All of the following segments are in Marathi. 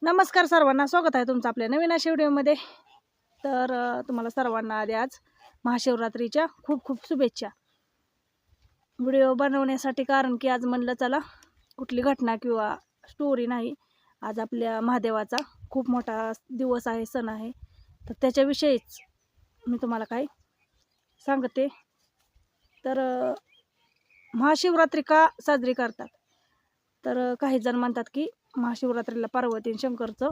नमस्कार सर्वांना, स्वागत आहे तुमचं आपल्या नवीन अशा व्हिडिओमध्ये। तर तुम्हाला सर्वांना आधी आज महाशिवरात्रीच्या खूप खूप शुभेच्छा। व्हिडिओ बनवण्यासाठी कारण की आज म्हणलं चला कुठली घटना किंवा स्टोरी नाही, आज आपल्या महादेवाचा खूप मोठा दिवस आहे, सण आहे, तर त्याच्याविषयीच मी तुम्हाला काय सांगते। तर महाशिवरात्री का साजरी करतात, तर काही जण म्हणतात की महाशिवरात्रीला पार्वती आणि शंकरचं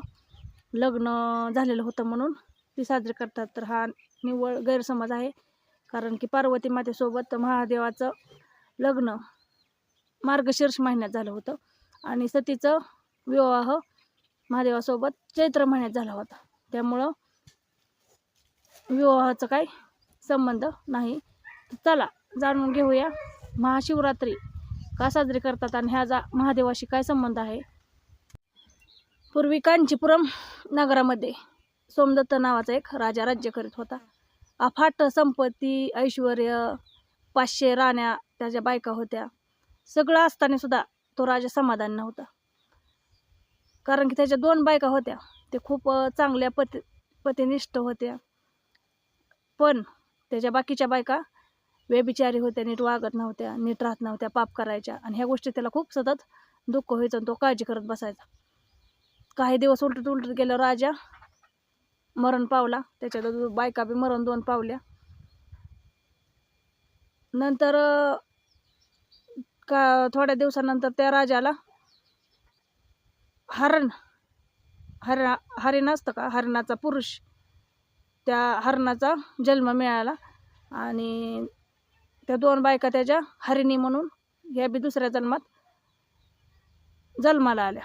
लग्न झालेलं होतं म्हणून ती साजरी करतात, तर हा निव्वळ गैरसमज आहे। कारण की पार्वती मातेसोबत महादेवाचं लग्न मार्गशीर्ष महिन्यात झालं होतं आणि सतीचं विवाह महादेवासोबत चैत्र महिन्यात झाला होता, त्यामुळं विवाहाचा काही संबंध नाही। चला जाणून घेऊया महाशिवरात्री का साजरी करतात आणि ह्याचा महादेवाशी काय संबंध आहे। पूर्वी कांचीपुरम नगरामध्ये सोमदत्त नावाचा एक राजा राज्य करीत होता। अफाट संपत्ती, ऐश्वर, 500 राण्या, त्याच्या बायका होत्या, सगळं असताना सुद्धा तो राजा समाधान नव्हता। कारण की त्याच्या 2 बायका होत्या, ते खूप चांगल्या पतिनिष्ठ होत्या, पण त्याच्या बाकीच्या बायका व्यभिचारी होत्या, नीट वागत नव्हत्या, नीट राहत नव्हत्या, पाप करायच्या, आणि ह्या गोष्टी त्याला खूप सतत दुःख व्हायचं आणि तो काळजी करत बसायचा। काही दिवस उलटत गेलं, राजा मरण पावला, त्याच्या बायका बी मरण 2 पावल्या। नंतर का थोड्या दिवसानंतर त्या राजाला हरिण असतं का, हरणाचा पुरुष, त्या हरणाचा जन्म मिळाला आणि त्या 2 बायका त्याच्या हरिणी म्हणून ह्या बी दुसऱ्या जन्मात जन्माला आल्या।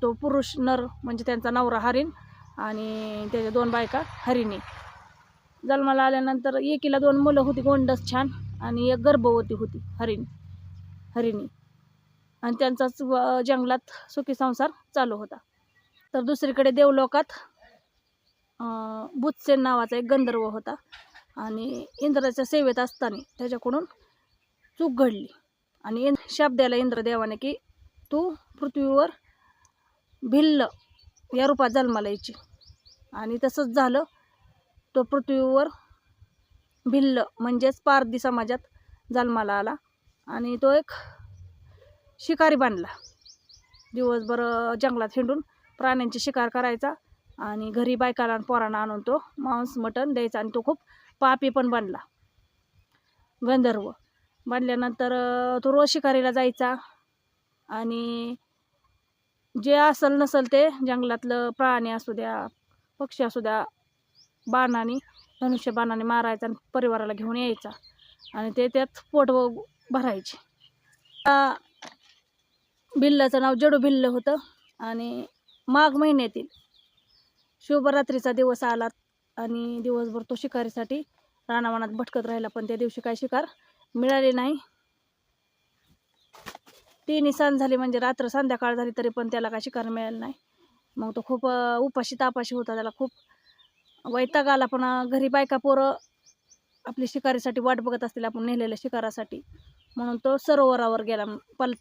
तो पुरुष नर म्हणजे त्यांचा नवरा हरिण आणि त्याच्या 2 बायका हरिणी जन्माला आल्यानंतर एकीला 2 मुलं होती, गोंडस छान, आणि एक गर्भवती होती हरिणी, आणि त्यांचाच जंगलात सुखी संसार चालू होता। तर दुसरीकडे देवलोकात बुत्सेन नावाचा एक गंधर्व होता आणि इंद्राच्या सेवेत असताना त्याच्याकडून चूक घडली आणि शाप द्यायला इंद्रदेवाने की तू पृथ्वीवर भिल्ल या रूपात जन्माला यायची, आणि तसंच झालं। तो पृथ्वीवर भिल्ल म्हणजेच पारधी समाजात जन्माला आला आणि तो एक शिकारी बनला। दिवसभर जंगलात हिंडून प्राण्यांची शिकार करायचा आणि घरी बायकाला आणि पोरांना आणून तो मांस मटण द्यायचा, आणि तो खूप पापी पण बनला। गंधर्व बनल्यानंतर तो रोज शिकारीला जायचा आणि जे असल नसल ते जंगलातलं प्राणी असू द्या, पक्षी असू द्या, धनुष्य बाणाने मारायचा आणि परिवाराला घेऊन यायचा, आणि ते त्यात पोट भरायचे। भिल्लाचं नाव जडू भिल्ल होतं आणि माघ महिन्यातील शिवरात्रीचा दिवस आला आणि दिवसभर तो शिकारीसाठी रानावनात भटकत राहिला, पण त्या दिवशी काही शिकार मिळाले नाही। 3 सांज झाली म्हणजे रात्र संध्याकाळ झाली तरी पण त्याला काही शिकार मिळालं नाही। मग तो खूप उपाशी तापाशी होता, त्याला खूप वैताग आला, पण घरी बायका पोरं आपली शिकारीसाठी वाट बघत असतील, आपण नेलेल्या शिकारासाठी, म्हणून तो सरोवरावर गेला,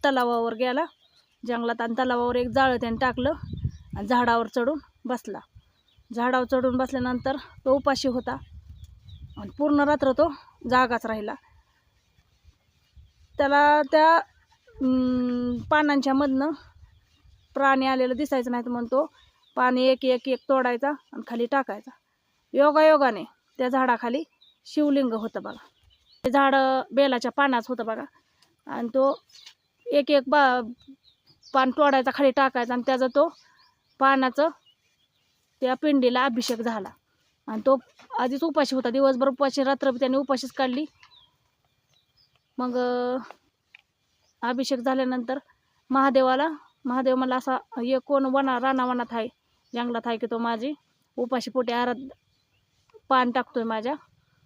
तलावावर गेला जंगलात, आणि तलावावर एक जाळं त्याने टाकलं आणि झाडावर चढून बसला। झाडावर चढून बसल्यानंतर तो उपाशी होता आणि पूर्ण रात्र तो जागाच राहिला। त्याला त्या पानांच्या मधनं प्राणी आलेलं दिसायचं नाही, म्हणून तो पाणी एक एक एक तोडायचा आणि खाली टाकायचा। योगायोगाने त्या झाडाखाली शिवलिंग होतं बघा, ते झाड बेलाच्या पानाच होतं बघा, आणि तो एक एक पान तोडायचा, खाली टाकायचा, आणि त्याचा तो पानाचं त्या पिंडीला अभिषेक झाला। आणि तो आधीच उपाशी होता, दिवसभर उपाशी, रात्र त्याने उपाशीच काढली। मग अभिषेक झाल्यानंतर महादेव मला असा एक कोण रानावनात आहे, जंगलात आहे की तो माझी उपाशी पोटी पान टाकतोय माझ्या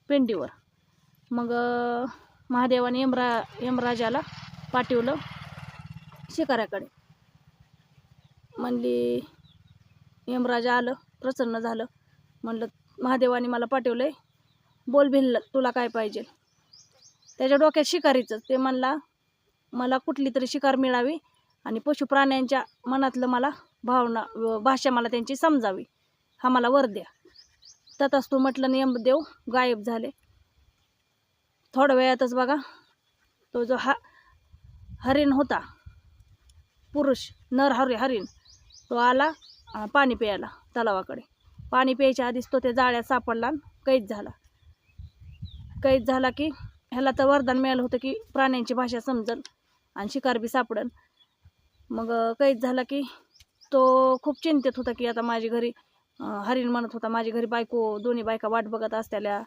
पिंडीवर। मग महादेवाने यमराजाला पाठवलं शिकाऱ्याकडे, म्हणली यमराजा आलं, प्रसन्न झालं, म्हणलं महादेवाने मला पाठवलंय, बोल भिल्ल तुला काय पाहिजे। त्याच्या डोक्यात शिकारीचं, ते म्हणला मला कुठली तरी शिकार मिळावी आणि पशुप्राण्यांच्या मनातलं मला भावना भाषा मला त्यांची समजावी, हा मला वर द्या. तथास्तु म्हटलं आणि यमदेव गायब झाले. थोड्या वेळातच बघा तो जो हरिण होता, पुरुष नर हरिण, तो आला पाणी प्यायला तलावाकडे. पाणी प्यायच्या आधीच तो त्या जाळ्यात सापडला आणि कैद झाला की ह्याला तर वरदान मिळालं होतं की प्राण्यांची भाषा समजल आणि शिकार बी सापडल. मग कैद झाला की तो खूप चिंतित होता की आता माझी घरी हरिण म्हणत होता, माझी घरी बायको, दोन्ही बायका वाट बघत असलेल्या,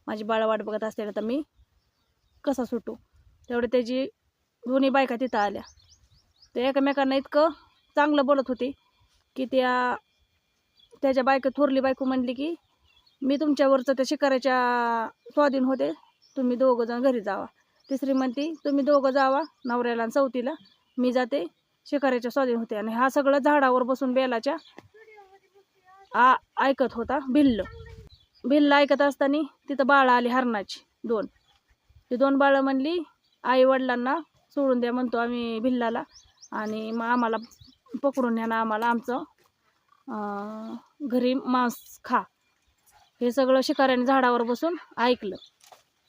माझी बाळं वाट बघत असलेल्या, तर मी कसा सुटू. तेवढे त्याची दोन्ही बायका तिथं आल्या. ते एकमेकांना इतकं चांगलं बोलत होती की त्याच्या थोरली बायको म्हणली की मी तुमच्यावरचं त्या शिकाऱ्याच्या स्वाधीन होते, तुम्ही दोघं जण घरी जावा. तिसरी म्हणती तुम्ही दोघं जावा नवऱ्याला आणि चौथीला, मी जाते शिकाऱ्याच्या स्वाधीन होते. आणि हा सगळं झाडावर बसून बेलाच्या ऐकत होता. भिल्ल ऐकत असताना तिथं बाळं आली हरणाची दोन. ती दोन बाळं म्हणली आई वडिलांना सोडून द्या म्हणतो आम्ही भिल्लाला, आणि मग आम्हाला पकडून न्या ना, आम्हाला आमचं घरी मांस खा. हे सगळं शिकाऱ्याने झाडावर बसून ऐकलं.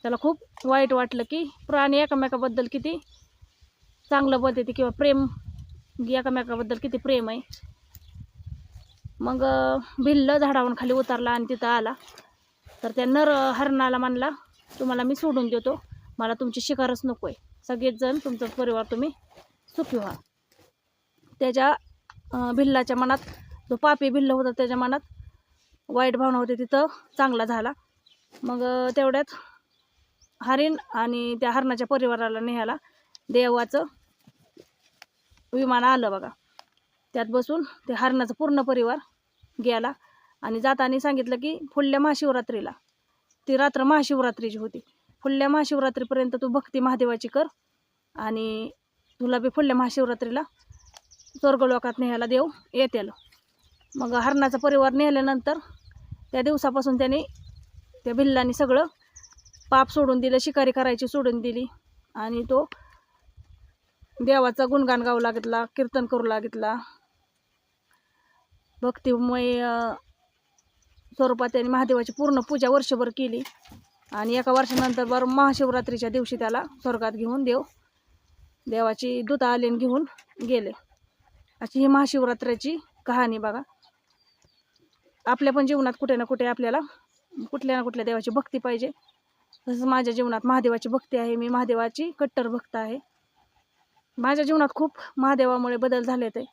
त्याला खूप वाईट वाटलं की प्राणी एकमेकाबद्दल किती चांगलं बोलते ते, किंवा प्रेम एकमेकाबद्दल किती प्रेम आहे. मग भिल्ल झाडावरून खाली उतरला आणि तिथं आला. तर त्या नर हरणाला म्हणला तुम्हाला मी सोडून देतो, मला तुमची शिकारच नको आहे, सगळेच जण तुमचा परिवार तुम्ही सुखी व्हा. त्याच्या भिल्लाच्या मनात, जो पापी भिल्ल होता त्याच्या मनात वाईट भावना होती, तिथं चांगला झाला. मग तेवढ्यात हरिण आणि त्या हरणाच्या परिवाराला न्यायला देवाचं विमान आलं बघा. त्यात बसून ते हरणाचा पूर्ण परिवार गेला. आणि जाताना सांगितलं की पुढल्या महाशिवरात्रीला, ती रात्र महाशिवरात्रीची होती, पुढल्या महाशिवरात्रीपर्यंत तू भक्ती महादेवाची कर आणि तुला बी पुढल्या महाशिवरात्रीला स्वर्गलोकात न्यायला देव येतील. मग हरणाचा परिवार नेल्यानंतर त्या दिवसापासून त्याने त्या भिल्लाने सगळं पाप सोडून दिलं, शिकारी करायची सोडून दिली, आणि तो देवाचा गुणगान गाऊ लागला, कीर्तन करू लागला. भक्तिमय स्वरूपात त्याने महादेवाची पूर्ण पूजा वर्षभर केली. आणि एका वर्षानंतर बरं महाशिवरात्रीच्या दिवशी त्याला स्वर्गात घेऊन देवाची दूत आले घेऊन गेले. अशी ही महाशिवरात्रीची कहाणी बघा. आपल्या पण जीवनात कुठे ना कुठे आपल्याला कुठल्या ना कुठल्या देवाची भक्ती पाहिजे. तसंच माझ्या जीवनात महादेवाची भक्ती आहे. मी महादेवाची कट्टर भक्त आहे. माझ्या जीवनात खूप महादेवामुळे बदल झाले ते.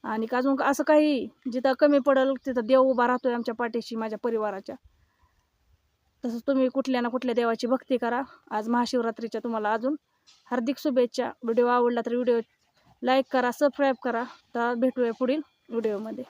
आणि अजून असं काही जिथं कमी पडेल तिथं देव उभा राहतोय आमच्या पाठीशी, माझ्या परिवाराच्या. तसंच तुम्ही कुठल्या ना कुठल्या देवाची भक्ती करा. आज महाशिवरात्रीच्या तुम्हाला अजून हार्दिक शुभेच्छा. व्हिडिओ आवडला तर व्हिडिओ लाईक करा, सबस्क्राईब करा. तर भेटूया पुढील व्हिडिओमध्ये.